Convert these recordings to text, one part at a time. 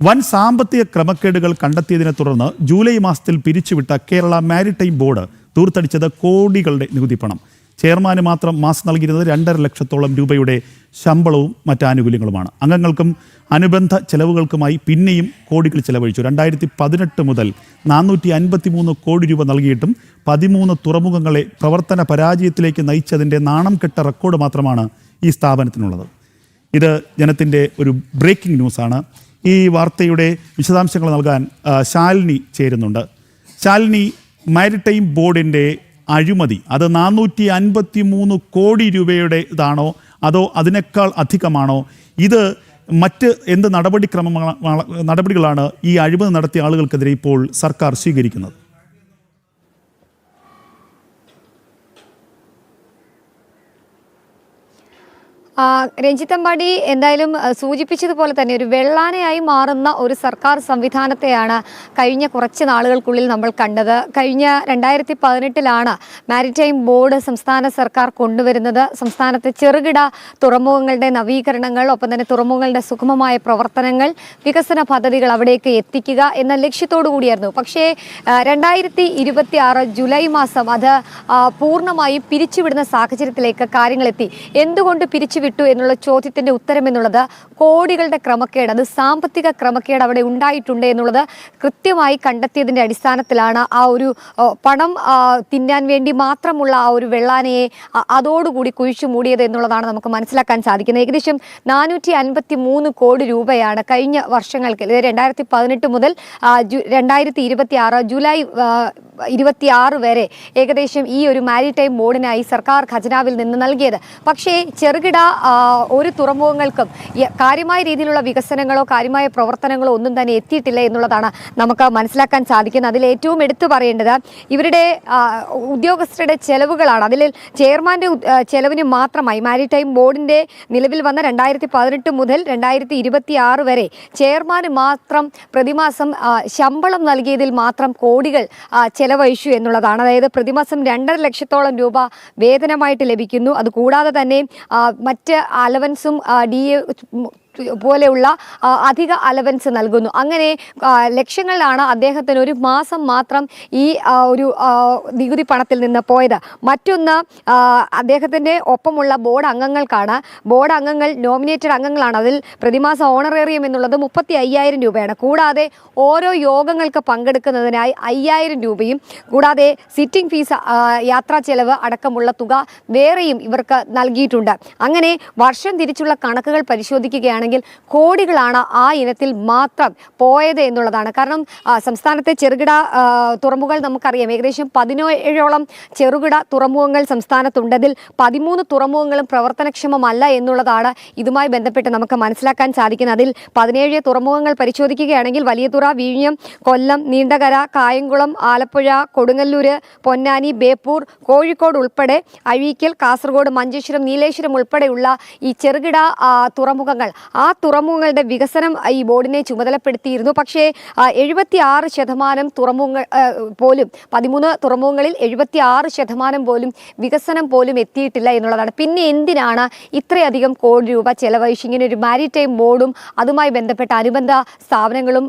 വൻ സാമ്പത്തിക ക്രമക്കേടുകൾ കണ്ടെത്തിയതിനെ തുടർന്ന് ജൂലൈ മാസത്തിൽ പിരിച്ചുവിട്ട കേരള മാരിടൈം ബോർഡ് തൂർത്തടിച്ചത് കോടികളുടെ നികുതി പണം. ചെയർമാന് മാത്രം മാസം നൽകിയിരുന്നത് 2.5 ലക്ഷത്തോളം രൂപയുടെ ശമ്പളവും മറ്റ് ആനുകൂല്യങ്ങളുമാണ്. അംഗങ്ങൾക്കും അനുബന്ധ ചെലവുകൾക്കുമായി പിന്നെയും കോടികൾ ചെലവഴിച്ചു. 2018 മുതൽ 453 കോടി രൂപ നൽകിയിട്ടും 13 തുറമുഖങ്ങളെ പ്രവർത്തന പരാജയത്തിലേക്ക് നയിച്ചതിൻ്റെ നാണം കെട്ട റെക്കോർഡ് മാത്രമാണ് ഈ സ്ഥാപനത്തിനുള്ളത്. ഇത് ജനത്തിൻ്റെ ഒരു ബ്രേക്കിംഗ് ന്യൂസാണ്. ഈ വാർത്തയുടെ വിശദാംശങ്ങൾ നൽകാൻ ശാലിനി ചേരുന്നുണ്ട്. ശാലിനി, മാരിടൈം ബോർഡിൻ്റെ അഴിമതി അത് 453 കോടി രൂപയുടെ ഇതാണോ അതോ അതിനേക്കാൾ അധികമാണോ? ഇത് മറ്റ് എന്ത് നടപടികളാണ് ഈ അഴിമതി നടത്തിയ ആളുകൾക്കെതിരെ ഇപ്പോൾ സർക്കാർ സ്വീകരിക്കുന്നത്? രഞ്ജിത്തമ്പാടി എന്തായാലും സൂചിപ്പിച്ചതുപോലെ തന്നെ ഒരു വെള്ളാനയായി മാറുന്ന ഒരു സർക്കാർ സംവിധാനത്തെയാണ് കഴിഞ്ഞ കുറച്ച് നാളുകൾക്കുള്ളിൽ നമ്മൾ കണ്ടത്. കഴിഞ്ഞ 2018 മാരിടൈം ബോർഡ് സംസ്ഥാന സർക്കാർ കൊണ്ടുവരുന്നത്. സംസ്ഥാനത്തെ ചെറുകിട തുറമുഖങ്ങളുടെ നവീകരണങ്ങൾ, ഒപ്പം തന്നെ തുറമുഖങ്ങളുടെ സുഗമമായ പ്രവർത്തനങ്ങൾ, വികസന പദ്ധതികൾ അവിടേക്ക് എത്തിക്കുക എന്ന ലക്ഷ്യത്തോടു കൂടിയായിരുന്നു. പക്ഷേ 2026 ജൂലൈ മാസം അത് പൂർണ്ണമായും പിരിച്ചുവിടുന്ന സാഹചര്യത്തിലേക്ക് കാര്യങ്ങളെത്തി. എന്തുകൊണ്ട് പിരിച്ചുവിട്ടു എന്നുള്ള ചോദ്യത്തിന്റെ ഉത്തരം എന്നുള്ളത് കോടികളുടെ ക്രമക്കേട്, അത് സാമ്പത്തിക ക്രമക്കേട് അവിടെ ഉണ്ടായിട്ടുണ്ട് എന്നുള്ളത് കൃത്യമായി കണ്ടെത്തിയതിന്റെ അടിസ്ഥാനത്തിലാണ് ആ ഒരു പണം തിന്നാൻ വേണ്ടി മാത്രമുള്ള ആ ഒരു വെള്ളാനയെ അതോടുകൂടി കുഴിച്ചു മൂടിയത് എന്നുള്ളതാണ് നമുക്ക് മനസ്സിലാക്കാൻ സാധിക്കുന്നത്. ഏകദേശം 453 കോടി രൂപയാണ് കഴിഞ്ഞ വർഷങ്ങൾക്ക് 2018 മുതൽ 2026 ജൂലൈ 26 വരെ ഏകദേശം ഈ ഒരു മാരിടൈം ബോർഡിനായി സർക്കാർ ഖജനാവിൽ നിന്ന് നൽകിയത്. പക്ഷേ ചെറുകിട ഒരു തുറമുഖങ്ങൾക്കും കാര്യമായ രീതിയിലുള്ള വികസനങ്ങളോ കാര്യമായ പ്രവർത്തനങ്ങളോ ഒന്നും തന്നെ എത്തിയിട്ടില്ല എന്നുള്ളതാണ് നമുക്ക് മനസ്സിലാക്കാൻ സാധിക്കുന്നത്. അതിൽ ഏറ്റവും എടുത്തു പറയേണ്ടത് ഇവരുടെ ഉദ്യോഗസ്ഥരുടെ ചെലവുകളാണ്. അതിൽ ചെയർമാൻ്റെ ചെലവിന് മാത്രമായി മാരിടൈം ബോർഡിൻ്റെ നിലവിൽ വന്ന 2018 മുതൽ 2026 വരെ ചെയർമാന് മാത്രം പ്രതിമാസം ശമ്പളം നൽകിയതിൽ മാത്രം കോടികൾ ചെലവഴിച്ചു എന്നുള്ളതാണ്. അതായത് പ്രതിമാസം 2.5 ലക്ഷത്തോളം രൂപ വേതനമായിട്ട് ലഭിക്കുന്നു. അതുകൂടാതെ തന്നെ മറ്റ് അലവൻസും DA പോലെയുള്ള അധിക അലവൻസ് നൽകുന്നു. അങ്ങനെ ലക്ഷങ്ങളിലാണ് അദ്ദേഹത്തിന് ഒരു മാസം മാത്രം ഈ ഒരു നികുതി പണത്തിൽ നിന്ന് പോയത്. മറ്റൊന്ന്, അദ്ദേഹത്തിൻ്റെ ഒപ്പമുള്ള ബോർഡ് അംഗങ്ങൾക്കാണ്. ബോർഡ് അംഗങ്ങൾ നോമിനേറ്റഡ് അംഗങ്ങളാണ്. അതിൽ പ്രതിമാസം ഓണറേറിയം എന്നുള്ളത് 35,000 രൂപയാണ്. കൂടാതെ ഓരോ യോഗങ്ങൾക്ക് പങ്കെടുക്കുന്നതിനായി 5,000 രൂപയും കൂടാതെ സിറ്റിംഗ് ഫീസ്, യാത്രാ ചെലവ് അടക്കമുള്ള തുക വേറെയും ഇവർക്ക് നൽകിയിട്ടുണ്ട്. അങ്ങനെ വർഷം തിരിച്ചുള്ള കണക്കുകൾ പരിശോധിക്കുകയാണെങ്കിൽ കോടികളാണ് ആ ഇനത്തിൽ മാത്രം പോയത് എന്നുള്ളതാണ്. കാരണം സംസ്ഥാനത്തെ ചെറുകിട തുറമുഖങ്ങൾ നമുക്കറിയാം. ഏകദേശം 17ഓളം ചെറുകിട തുറമുഖങ്ങൾ സംസ്ഥാനത്തുണ്ട്. അതിൽ 13 തുറമുഖങ്ങളും പ്രവർത്തനക്ഷമമല്ല എന്നുള്ളതാണ് ഇതുമായി ബന്ധപ്പെട്ട് നമുക്ക് മനസ്സിലാക്കാൻ സാധിക്കുന്നത്. അതിൽ 17 തുറമുഖങ്ങൾ പരിശോധിക്കുകയാണെങ്കിൽ വലിയതുറ, വിഴിഞ്ഞം, കൊല്ലം, നീണ്ടകര, കായംകുളം, ആലപ്പുഴ, കൊടുങ്ങല്ലൂർ, പൊന്നാനി, ബേപ്പൂർ, കോഴിക്കോട് ഉൾപ്പെടെ അഴീക്കൽ, കാസർഗോഡ്, മഞ്ചേശ്വരം, നീലേശ്വരം ഉൾപ്പെടെയുള്ള ഈ ചെറുകിട തുറമുഖങ്ങൾ, ആ തുറമുഖങ്ങളുടെ വികസനം ഈ ബോർഡിനെ ചുമതലപ്പെടുത്തിയിരുന്നു. പക്ഷേ 76% തുറമുഖങ്ങൾ പോലും 13 തുറമുഖങ്ങളിൽ 76% പോലും വികസനം പോലും എത്തിയിട്ടില്ല എന്നുള്ളതാണ്. പിന്നെ എന്തിനാണ് ഇത്രയധികം കോടി രൂപ ചെലവഴിച്ച് ഇങ്ങനെ ഒരു മാരിടൈം ബോർഡും അതുമായി ബന്ധപ്പെട്ട അനുബന്ധ സ്ഥാപനങ്ങളും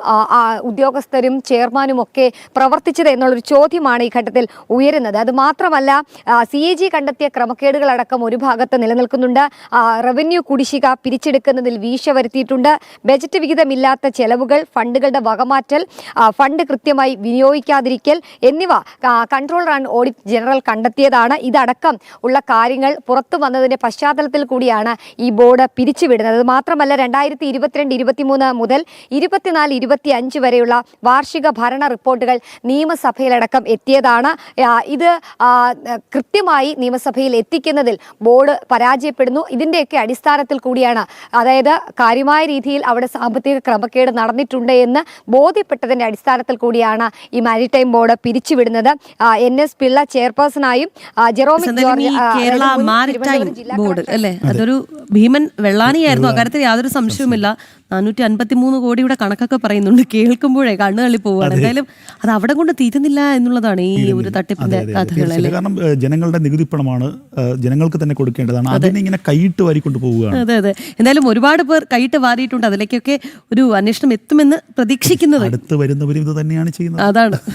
ഉദ്യോഗസ്ഥരും ചെയർമാനും ഒക്കെ പ്രവർത്തിച്ചത് എന്നുള്ളൊരു ചോദ്യമാണ് ഈ ഘട്ടത്തിൽ ഉയരുന്നത്. അത് മാത്രമല്ല, CAG കണ്ടെത്തിയ ക്രമക്കേടുകളടക്കം ഒരു ഭാഗത്ത് നിലനിൽക്കുന്നുണ്ട്. റവന്യൂ കുടിശ്ശിക പിരിച്ചെടുക്കുന്നതിൽ വീഴ്ച വരുത്തിയിട്ടുണ്ട്. ബജറ്റ് വിഹിതമില്ലാത്ത ചെലവുകൾ, ഫണ്ടുകളുടെ വകമാറ്റൽ, ഫണ്ട് കൃത്യമായി വിനിയോഗിക്കാതിരിക്കൽ എന്നിവ കൺട്രോളർ ആൻഡ് ഓഡിറ്റ് ജനറൽ കണ്ടെത്തിയതാണ്. ഇതടക്കം ഉള്ള കാര്യങ്ങൾ പുറത്തു വന്നതിൻ്റെ പശ്ചാത്തലത്തിൽ കൂടിയാണ് ഈ ബോർഡ് പിരിച്ചുവിടുന്നത്. അത് മാത്രമല്ല, 2022-23 മുതൽ 24-25 വരെയുള്ള വാർഷിക ഭരണ റിപ്പോർട്ടുകൾ നിയമസഭയിലടക്കം എത്തിയതാണ്. ഇത് കൃത്യമായി നിയമസഭയിൽ എത്തിക്കുന്നതിൽ ബോർഡ് പരാജയപ്പെടുന്നു. ഇതിൻ്റെയൊക്കെ അടിസ്ഥാനത്തിൽ കൂടിയാണ്, അതായത് കാര്യമായ രീതിയിൽ അവിടെ സാമ്പത്തിക ക്രമക്കേട് നടന്നിട്ടുണ്ട് എന്ന് ബോധ്യപ്പെട്ടതിൻ്റെ അടിസ്ഥാനത്തിൽ കൂടിയാണ് ഈ മാരിടൈം ബോർഡ് പിരിച്ചുവിടുന്നത്. NS പിള്ള ചെയർപേഴ്സണായും ജെറോമിക് ജോർജ് കേരള മാരിടൈം ബോർഡ് അല്ലേ, അതൊരു ഭീമൻ വെള്ളാനിയായിരുന്നു. അക്കാര്യത്തിൽ യാതൊരു സംശയവുമില്ല. 453 കോടിയുടെ കണക്കൊക്കെ പറയുന്നുണ്ട്. കേൾക്കുമ്പോഴേ കണ്ണു തള്ളി പോവുകയാണ്. എന്തായാലും അത് അവിടെ കൊണ്ട് തീരുന്നില്ല എന്നുള്ളതാണ് ഈ ഒരു തട്ടിപ്പിന്റെ കഥകളല്ലേ. കാരണം ജനങ്ങളുടെ നികുതി പണമാണ്, ജനങ്ങൾക്ക് തന്നെ കൊടുക്കേണ്ടതാണ്. അതിനിങ്ങനെ കൈയിട്ട് വാരിക്കൊണ്ട് പോവുകയാണ്. അതെ അതെ. എന്തായാലും ഒരുപാട് പേർ കൈയിട്ട് വാരിയിട്ടുണ്ട്. അതിലേക്കൊക്കെ ഒരു അന്വേഷണം എത്തുമെന്ന് പ്രതീക്ഷിക്കുന്നത്. അടുത്ത് വരുന്നവരും ഇത് തന്നെയാണ് ചെയ്യുന്നത്. അതാണ്.